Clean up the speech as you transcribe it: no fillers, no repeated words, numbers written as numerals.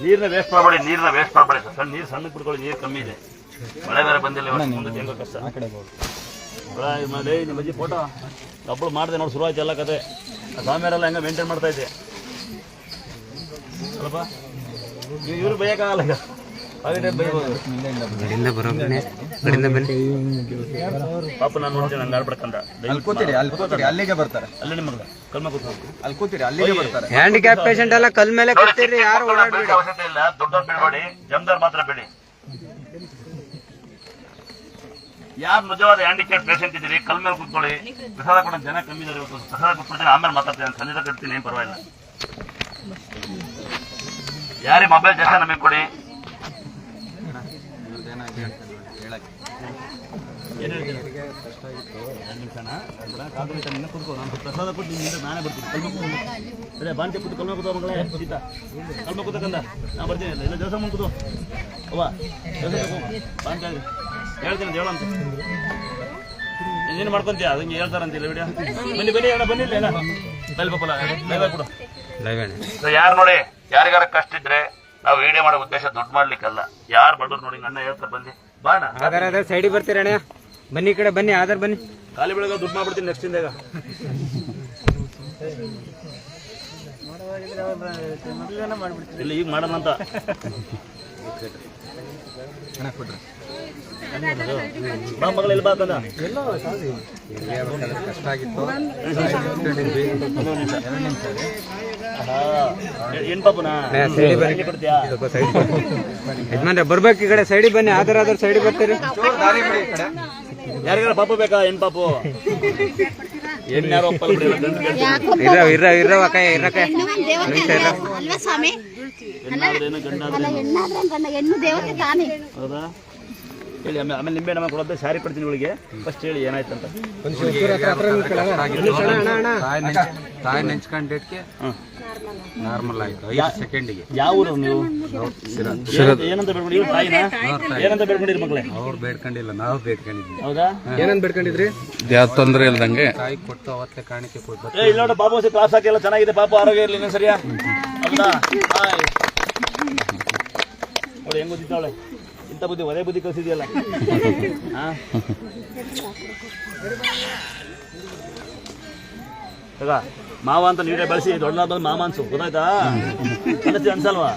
ನೀರನ್ನ ವೇಸ್ಟ್ ಮಾಡಬೇಡಿ ಸರ್. ನೀರು ಸಣ್ಣಕ್ಕೆ ಬಿಡ್ಕೊಳ್ಳಿ, ನೀರು ಕಮ್ಮಿ ಇದೆ, ಮಳೆ ಬೇರೆ ಬಂದಿಲ್ಲ, ಮುಂದಕ್ಕೆ ಹೆಂಗೋ ಕಷ್ಟ. ನಿಮ್ಮ ಅಜ್ಜಿ ಫೋಟೋ ಅಪ್ಲೋಡ್ ಮಾಡಿದೆ ನೋಡಿ, ಶುರು ಆಯ್ತು ಎಲ್ಲ ಕತೆ. ಸ್ವಾಮಿಯರೆಲ್ಲ ಹೆಂಗೆ ಮೇಂಟೈನ್ ಮಾಡ್ತಾ ಇದ್ದೆ ಅಲ್ಲಪ್ಪ. ಇವರು ಬೈಯೋಕ್ಕಾಗಲ್ಲ, ಈಗ ಪಾಪ ನಾನು ನೋಡ್ತೀನಿ, ನಂಗೆ ಆಡ್ಬೇಕಂದ ಅಲ್ಲಿಗೆ ಬರ್ತಾರೆ, ಅಲ್ಲೇ ನಿಮ್ಮ ಕಲ್ಮ ಕೂತ್ಕೊಂಡು ಅಲ್ಲಿ ಕೂತೀರಿ, ಅಲ್ಲಿಗೆ ಬರ್ತಾರೆ. ಹ್ಯಾಂಡಿಕ್ಯಾಪ್ ಪೇಷಂಟ್ ಎಲ್ಲ ಕಲ್ ಮೇಲೆ ಕೂತೀರಿ, ಯಾರು ಓಡಾಡ್ಬೇಡಿ. ಅವಶ್ಯಕತೆ ಇಲ್ಲ, ದೊಡ್ಡವ್ರು ಬಿಡಬೇಡಿ, ಜಮದಾರ್ ಮಾತ್ರ ಬೇಡಿ. ಯಾರು ನಿಜವಾದ ಹ್ಯಾಂಡಿಕ್ಯಾಪ್ ಪೇಷಂಟ್ ಇದ್ದೀರಿ ಕಲ್ ಮೇಲೆ ಕೂತ್ಕೊಳ್ಳಿ. ಪ್ರಸಾದ ಕೊಡೋ ಜನ ಕಮ್ಮಿ ಇದ್ದಾರೆ ಇವತ್ತು, ಪ್ರಸಾದ ಕೊಟ್ಬಿಡ್ತೀನಿ, ಆಮೇಲೆ ಮಾತಾಡ್ತೀನಿ, ಸಂಜೆ ಕಟ್ತೀನಿ, ಏನು ಪರವಾಗಿಲ್ಲ. ಯಾರೇ ಮೊಬೈಲ್ ಜಾಸ್ತಿ ನಮಗೆ ಕೊಡಿ. ಏನು ಹೇಳ್ತೀನಿ, 2 ನಿಮಿಷನ ಕಾಲ್ಮಿಟ ಕೂತ್ಕೋ, ನಾನು ಪ್ರಸಾದ ಕೊಟ್ಟು ನಿಮ್ಮಿಂದ ನಾನೇ ಬರ್ತೀನಿ. ಕಲ್ಮ ಕೂತ್ಕೊಂಡು ಅದೇ ಬಾಂಟಿ ಕೂತು ಕಲ್ಮ ಕೂತೋ ಮಗಳೇ, ಸೀತಾ ಕಲ್ಮ ಕೂತಕ್ಕಂದ ನಾ ಬರ್ತೀನಿ. ಇಲ್ಲ ದೇವಸ್ಥಾನ ಮುಂದೆ ಕೂತು ಅವ್ವ, ದೇವಸ್ಥಾನ ಬಾಂಟಿ ಹೇಳ್ತೀನಿ ಅಂತ ಹೇಳಂತ ನೀನು ಮಾಡ್ಕೊಂತೀಯ, ಅದಂಗೆ ಹೇಳ್ತಾರಂತಿಲ್ಲ ವಿಡಿಯೋ. ಬನ್ನಿ ಅಣ್ಣ, ಬನ್ನಿಲ್ಲ ಏನ ಬಲ್ ಬಪ್ಪಲ್ಲ ಲೈವ್ ಕೊಡು. ಯಾರು ನೋಡಿ, ಯಾರಿಗಾರ ಕಷ್ಟ ಇದ್ರೆ ನಾವು ವಿಡಿಯೋ ಮಾಡೋ ಉದ್ದೇಶ ದುಡ್ಡು ಮಾಡ್ಲಿಕ್ಕಲ್ಲ. ಯಾರು ಬಡವ್ರು ನೋಡಿ, ಅಣ್ಣ ಹೇಳ್ತಾರೆ ಬಂದು ಬಾಣ ಆಧಾರ ಸೈಡಿಗೆ ಬರ್ತೀರ ಅಣ್ಣ, ಬನ್ನಿ ಈ ಕಡೆ ಬನ್ನಿ, ಆಧಾರ್ ಬನ್ನಿ. ಖಾಲಿ ಬೆಳಗ್ಗೆ ದುಡ್ಡು ಮಾಡ್ಬಿಡ್ತೀನಿ ನೆಕ್ಸ್ಟ್ ಇಂದಾಗ. ಇಲ್ಲ ಈಗ ಮಾಡೋಣ ಅಂತ ಬಾ ಮಗಳು, ಬಾ ಕಂದ. ಕಷ್ಟ ಆಗಿತ್ತು, ಏನ್ ಪಾಪುನಾ ಕೊಡ್ತೀಯಾ? ಯಜಮಾನ್ರೆ ಬರ್ಬೇಕು ಈ ಕಡೆ ಸೈಡಿಗೆ ಬನ್ನಿ, ಆಧಾರ್ ಸೈಡಿಗೆ ಬರ್ತೀರಿ. ಯಾರಿಗಾರ ಪಾಪು ಬೇಕಾ? ಏನ್ ಪಾಪು ಏನ್ ಯಾರು ಹೌದಾ? ಹೇಳಿ ಆಮೇಲೆ ನಿಂಬೆ ಹಣ್ಣು ಕೊಡೋದು ಸ್ಯಾರಿ ಕೊಡ್ತೀನಿ ಇವಳಿಗೆ. ಫಸ್ಟ್ ಹೇಳಿ ಏನಾಯ್ತಂತ. ತಾಯಿ ನೆಂಚ್ಕೊಂಡ್ ಡೇಟ್ಗೆ ನಾರ್ಮಲ್ ಆಯ್ತು 5 ಸೆಕೆಂಡಿಗೆ. ಯಾವ ಊರು ನೀವು? ಏನಂತ ಬೇಡ್ಕೊಂಡು ಇವ್ರು ತಾಯಿನ ಏನಂತ ಬೇಡ್ಕೊಂಡಿರಿ ಮಕ್ಕಳೇ? ಅವ್ರು ಬೇಡ್ಕೊಂಡಿಲ್ಲ, ನಾವು ಬೇಡ್ಕೊಂಡಿದ್ವಿ. ಹೌದಾ? ಏನಂತ ಬೇಡ್ಕೊಂಡಿದ್ರಿ? ಯಾವ ತೊಂದರೆ ಇಲ್ದಂಗೆ ತಾಯಿ ಕೊಟ್ಟು ಅವತ್ತೇ ಕಾಣಿಕೆ ಕೊಟ್ಟು. ಇಲ್ಲ ನೋಡಿ ಪಾಪ ಕ್ಲಾಸ್ ಹಾಕಿ ಎಲ್ಲ ಚೆನ್ನಾಗಿದೆ, ಪಾಪ ಆರೋಗ್ಯ ಇರಲಿ ಸರಿಯಾ? ಹೌದಾ? ನೋಡಿ ಹೆಂಗ್ ಗೊತ್ತಿದ್ದಾವಳೆ, ಇಂಥ ಬುದ್ಧಿ ಒದೇ ಬುದ್ಧಿ ಕಲಿಸಿದೆಯಲ್ಲ. ಮಾವ ಅಂತ ನೀವೇ ಬೆಳೆಸಿ ದೊಡ್ಡ ಮಾಮ ಅನ್ಸು, ಗೊತ್ತಾಯ್ತಾ? ಅನ್ಸಲ್ವಾ?